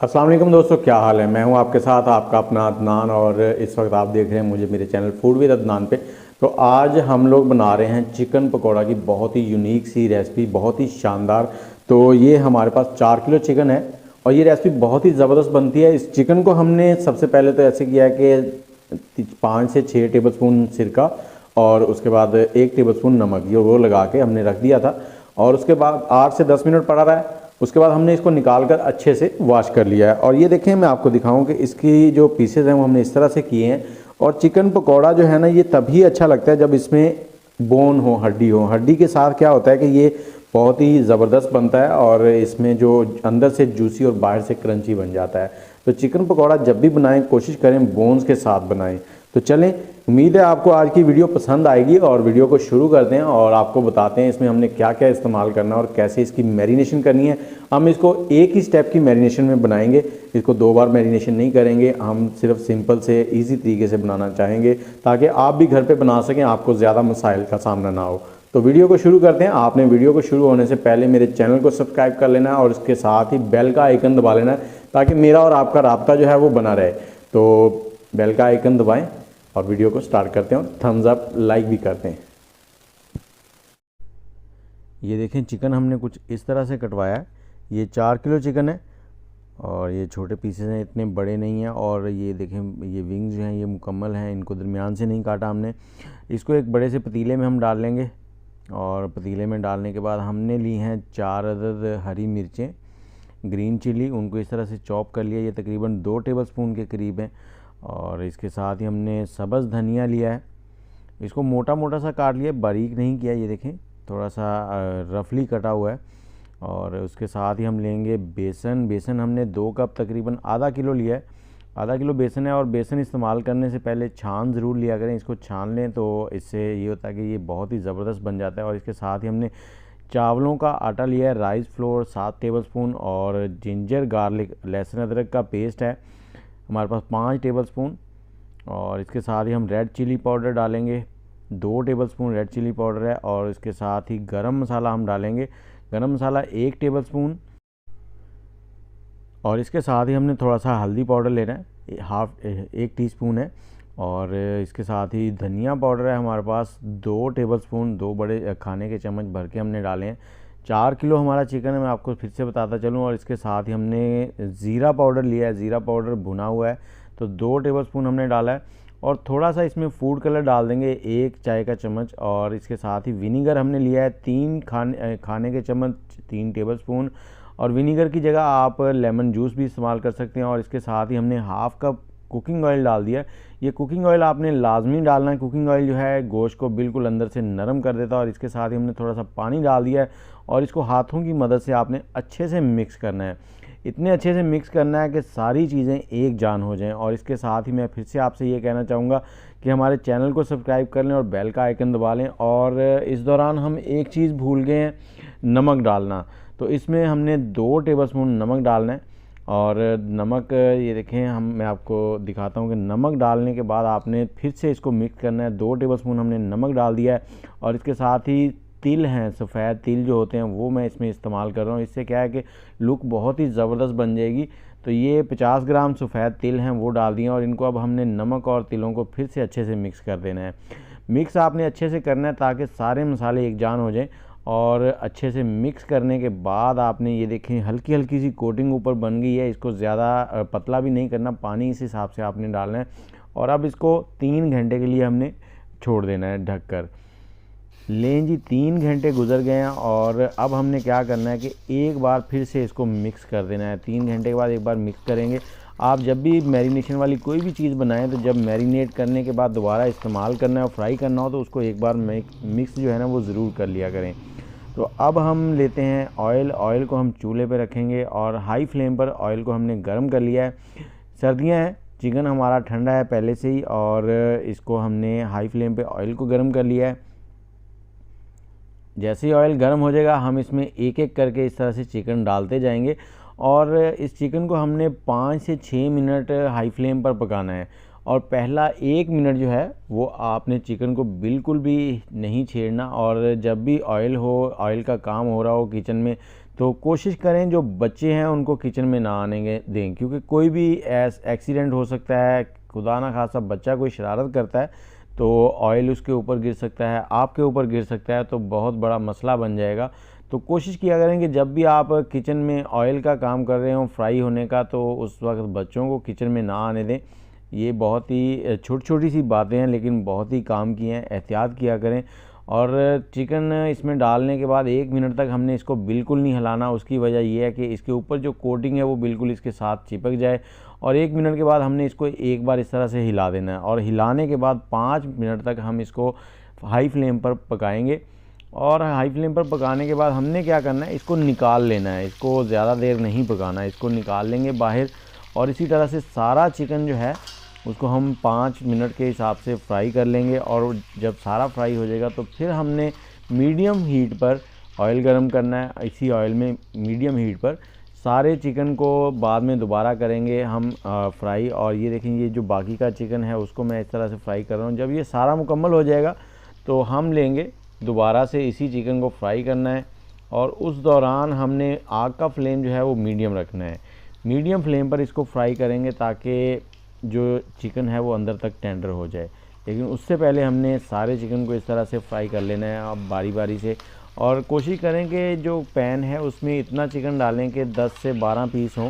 अस्सलाम वालेकुम दोस्तों, क्या हाल है। मैं हूं आपके साथ आपका अपना अदनान और इस वक्त आप देख रहे हैं मुझे मेरे चैनल फूड विद अदनान पे। तो आज हम लोग बना रहे हैं चिकन पकौड़ा की बहुत ही यूनिक सी रेसिपी, बहुत ही शानदार। तो ये हमारे पास 4 किलो चिकन है और ये रेसिपी बहुत ही ज़बरदस्त बनती है। इस चिकन को हमने सबसे पहले तो ऐसे किया है कि 5 से 6 टेबल स्पून सिरका और उसके बाद 1 टेबल स्पून नमक ये वो लगा के हमने रख दिया था। और उसके बाद 8 से 10 मिनट पड़ा रहा है। उसके बाद हमने इसको निकाल कर अच्छे से वॉश कर लिया है। और ये देखें, मैं आपको दिखाऊं कि इसकी जो पीसेज हैं वो हमने इस तरह से किए हैं। और चिकन पकौड़ा जो है ना, ये तभी अच्छा लगता है जब इसमें बोन हो, हड्डी हो। हड्डी के साथ क्या होता है कि ये बहुत ही ज़बरदस्त बनता है और इसमें जो अंदर से जूसी और बाहर से क्रंची बन जाता है। तो चिकन पकौड़ा जब भी बनाएं कोशिश करें बोन्स के साथ बनाएं। तो चलें, उम्मीद है आपको आज की वीडियो पसंद आएगी और वीडियो को शुरू करते हैं और आपको बताते हैं इसमें हमने क्या क्या इस्तेमाल करना है और कैसे इसकी मैरिनेशन करनी है। हम इसको एक ही स्टेप की मैरिनेशन में बनाएंगे, इसको 2 बार मैरिनेशन नहीं करेंगे। हम सिर्फ सिंपल से इजी तरीके से बनाना चाहेंगे ताकि आप भी घर पे बना सकें, आपको ज़्यादा मसाइल का सामना ना हो। तो वीडियो को शुरू करते हैं। आपने वीडियो को शुरू होने से पहले मेरे चैनल को सब्सक्राइब कर लेना है और इसके साथ ही बेल का आइकन दबा लेना है ताकि मेरा और आपका राब्ता जो है वो बना रहे। तो बेल का आइकन दबाएं और वीडियो को स्टार्ट करते हैं और थम्स अप लाइक भी करते हैं। ये देखें, चिकन हमने कुछ इस तरह से कटवाया है। ये 4 किलो चिकन है और ये छोटे पीसेस हैं, इतने बड़े नहीं हैं। और ये देखें, ये विंग्स जो हैं ये मुकम्मल हैं, इनको दरमियान से नहीं काटा हमने। इसको एक बड़े से पतीले में हम डाल लेंगे और पतीले में डालने के बाद हमने ली हैं 4 अदद हरी मिर्चें, ग्रीन चिली, उनको इस तरह से चॉप कर लिया। ये तकरीबन 2 टेबल स्पून के करीब हैं। और इसके साथ ही हमने सब्ज़ धनिया लिया है, इसको मोटा मोटा सा काट लिया, बारीक नहीं किया। ये देखें, थोड़ा सा रफली कटा हुआ है। और उसके साथ ही हम लेंगे बेसन। बेसन हमने 2 कप तकरीबन आधा किलो लिया है। आधा किलो बेसन है और बेसन इस्तेमाल करने से पहले छान ज़रूर लिया करें, इसको छान लें तो इससे ये होता है कि ये बहुत ही ज़बरदस्त बन जाता है। और इसके साथ ही हमने चावलों का आटा लिया है, राइस फ्लोर 7 टेबल स्पून और जिंजर गार्लिक लहसुन अदरक का पेस्ट है हमारे पास 5 टेबल स्पून। और इसके साथ ही हम रेड चिली पाउडर डालेंगे, 2 table red chilli powder है। और इसके साथ ही गरम मसाला हम डालेंगे, गरम मसाला 1 टेबल स्पून। और इसके साथ ही हमने थोड़ा सा हल्दी पाउडर लेना है, 1 टीस्पून है। और इसके साथ ही धनिया पाउडर है हमारे पास 2 टेबल स्पून, 2 बड़े खाने के चम्मच भर के हमने डाले हैं। 4 किलो हमारा चिकन है, मैं आपको फिर से बताता चलूँ। और इसके साथ ही हमने ज़ीरा पाउडर लिया है, ज़ीरा पाउडर भुना हुआ है, तो 2 टेबल स्पून हमने डाला है। और थोड़ा सा इसमें फूड कलर डाल देंगे, 1 चाय का चम्मच। और इसके साथ ही विनीगर हमने लिया है 3 खाने के चम्मच, 3 टेबल स्पून। और विनीगर की जगह आप लेमन जूस भी इस्तेमाल कर सकते हैं। और इसके साथ ही हमने हाफ़ कप कुकिंग ऑयल डाल दिया। ये कुकिंग ऑयल आपने लाजमी डालना है। कुकिंग ऑयल जो है गोश्त को बिल्कुल अंदर से नरम कर देता है। और इसके साथ ही हमने थोड़ा सा पानी डाल दिया है और इसको हाथों की मदद से आपने अच्छे से मिक्स करना है। इतने अच्छे से मिक्स करना है कि सारी चीज़ें एक जान हो जाएं। और इसके साथ ही मैं फिर से आपसे ये कहना चाहूँगा कि हमारे चैनल को सब्सक्राइब कर लें और बेल का आइकन दबा लें। और इस दौरान हम एक चीज़ भूल गए हैं, नमक डालना। तो इसमें हमने 2 टेबल स्पून नमक डालना है। और नमक ये देखें, मैं आपको दिखाता हूँ कि नमक डालने के बाद आपने फिर से इसको मिक्स करना है। 2 टेबल स्पून हमने नमक डाल दिया है। और इसके साथ ही तिल हैं, सफ़ेद तिल जो होते हैं वो मैं इसमें इस्तेमाल कर रहा हूँ। इससे क्या है कि लुक बहुत ही ज़बरदस्त बन जाएगी। तो ये 50 ग्राम सफ़ेद तिल हैं वो डाल दिए और इनको अब हमने नमक और तिलों को फिर से अच्छे से मिक्स कर देना है। मिक्स आपने अच्छे से करना है ताकि सारे मसाले एक जान हो जाएं। और अच्छे से मिक्स करने के बाद आपने ये देखें हल्की हल्की सी कोटिंग ऊपर बन गई है। इसको ज़्यादा पतला भी नहीं करना, पानी इस हिसाब से आपने डालना है। और अब इसको 3 घंटे के लिए हमने छोड़ देना है ढक कर। लें जी, 3 घंटे गुजर गए हैं और अब हमने क्या करना है कि एक बार फिर से इसको मिक्स कर देना है। 3 घंटे के बाद एक बार मिक्स करेंगे। आप जब भी मैरिनेशन वाली कोई भी चीज़ बनाएं तो जब मैरिनेट करने के बाद दोबारा इस्तेमाल करना है और फ्राई करना हो तो उसको एक बार मिक्स जो है ना वो ज़रूर कर लिया करें। तो अब हम लेते हैं ऑयल। ऑयल को हम चूल्हे पे रखेंगे और हाई फ्लेम पर ऑयल को हमने गर्म कर लिया है। सर्दियां हैं, चिकन हमारा ठंडा है पहले से ही और इसको हमने हाई फ्लेम पे ऑयल को गर्म कर लिया है। जैसे ही ऑयल गर्म हो जाएगा हम इसमें एक एक करके इस तरह से चिकन डालते जाएंगे। और इस चिकन को हमने 5 से 6 मिनट हाई फ्लेम पर पकाना है। और पहला 1 मिनट जो है वो आपने चिकन को बिल्कुल भी नहीं छेड़ना। और जब भी ऑयल का काम हो रहा हो किचन में, तो कोशिश करें जो बच्चे हैं उनको किचन में ना आने दें, क्योंकि कोई भी एक्सीडेंट हो सकता है। खुदा ना खासा बच्चा कोई शरारत करता है तो ऑयल उसके ऊपर गिर सकता है, आपके ऊपर गिर सकता है, तो बहुत बड़ा मसला बन जाएगा। तो कोशिश किया करें कि जब भी आप किचन में ऑयल का काम कर रहे हो, फ्राई होने का, तो उस वक्त बच्चों को किचन में ना आने दें। ये बहुत ही छोटी छोटी सी बातें हैं लेकिन बहुत ही काम की हैं, एहतियात किया करें। और चिकन इसमें डालने के बाद 1 मिनट तक हमने इसको बिल्कुल नहीं हिलाना। उसकी वजह यह है कि इसके ऊपर जो कोटिंग है वो बिल्कुल इसके साथ चिपक जाए। और 1 मिनट के बाद हमने इसको एक बार इस तरह से हिला देना है, और हिलाने के बाद 5 मिनट तक हम इसको हाई फ्लेम पर पकाएंगे। और हाई फ्लेम पर पकाने के बाद हमने क्या करना है, इसको निकाल लेना है। इसको ज़्यादा देर नहीं पकाना है, इसको निकाल लेंगे बाहर। और इसी तरह से सारा चिकन जो है उसको हम 5 मिनट के हिसाब से फ्राई कर लेंगे। और जब सारा फ्राई हो जाएगा तो फिर हमने मीडियम हीट पर ऑयल गरम करना है। इसी ऑयल में मीडियम हीट पर सारे चिकन को बाद में दोबारा करेंगे हम फ्राई। और ये देखें, ये जो बाकी का चिकन है उसको मैं इस तरह से फ्राई कर रहा हूँ। जब ये सारा मुकम्मल हो जाएगा तो हम लेंगे दोबारा से इसी चिकन को फ्राई करना है। और उस दौरान हमने आग का फ्लेम जो है वो मीडियम रखना है। मीडियम फ्लेम पर इसको फ्राई करेंगे ताकि जो चिकन है वो अंदर तक टेंडर हो जाए। लेकिन उससे पहले हमने सारे चिकन को इस तरह से फ्राई कर लेना है अब बारी बारी से। और कोशिश करें कि जो पैन है उसमें इतना चिकन डालें कि 10 से 12 पीस हों,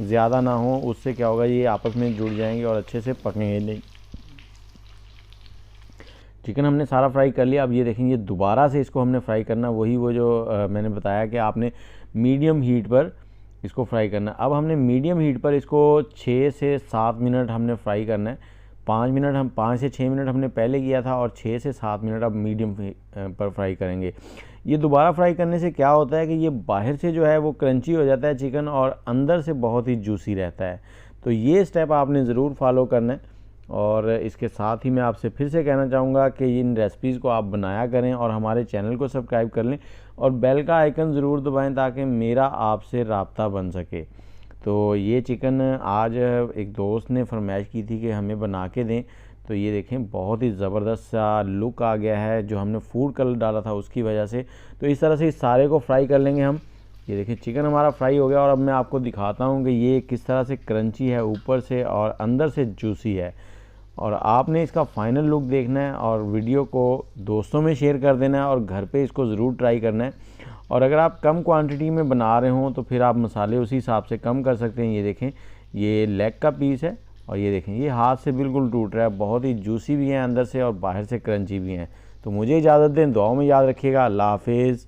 ज़्यादा ना हो। उससे क्या होगा, ये आपस में जुड़ जाएंगे और अच्छे से पकेंगे नहीं। चिकन हमने सारा फ्राई कर लिया। अब ये देखेंगे दोबारा से इसको हमने फ्राई करना, वो जो मैंने बताया कि आपने मीडियम हीट पर इसको फ्राई करना। अब हमने मीडियम हीट पर इसको 6 से 7 मिनट हमने फ्राई करना है। 5 से 6 मिनट हमने पहले किया था, और 6 से 7 मिनट अब मीडियम पर फ्राई करेंगे। ये दोबारा फ्राई करने से क्या होता है कि ये बाहर से जो है वो क्रंची हो जाता है चिकन, और अंदर से बहुत ही जूसी रहता है। तो ये स्टेप आपने ज़रूर फॉलो करना है। और इसके साथ ही मैं आपसे फिर से कहना चाहूँगा कि इन रेसिपीज़ को आप बनाया करें और हमारे चैनल को सब्सक्राइब कर लें और बेल का आइकन ज़रूर दबाएं ताकि मेरा आपसे राब्ता बन सके। तो ये चिकन आज एक दोस्त ने फरमाइश की थी कि हमें बना के दें, तो ये देखें बहुत ही ज़बरदस्त सा लुक आ गया है जो हमने फूड कलर डाला था उसकी वजह से। तो इस तरह से इस सारे को फ्राई कर लेंगे हम। ये देखिए चिकन हमारा फ्राई हो गया, और अब मैं आपको दिखाता हूँ कि ये किस तरह से क्रंची है ऊपर से और अंदर से जूसी है। और आपने इसका फाइनल लुक देखना है और वीडियो को दोस्तों में शेयर कर देना है और घर पे इसको ज़रूर ट्राई करना है। और अगर आप कम क्वांटिटी में बना रहे हों तो फिर आप मसाले उसी हिसाब से कम कर सकते हैं। ये देखें, ये लेग का पीस है, और ये देखें ये हाथ से बिल्कुल टूट रहा है। बहुत ही जूसी भी है अंदर से और बाहर से क्रंची भी हैं। तो मुझे इजाज़त दें, दुआओं में याद रखिएगा। अल्लाह हाफिज़।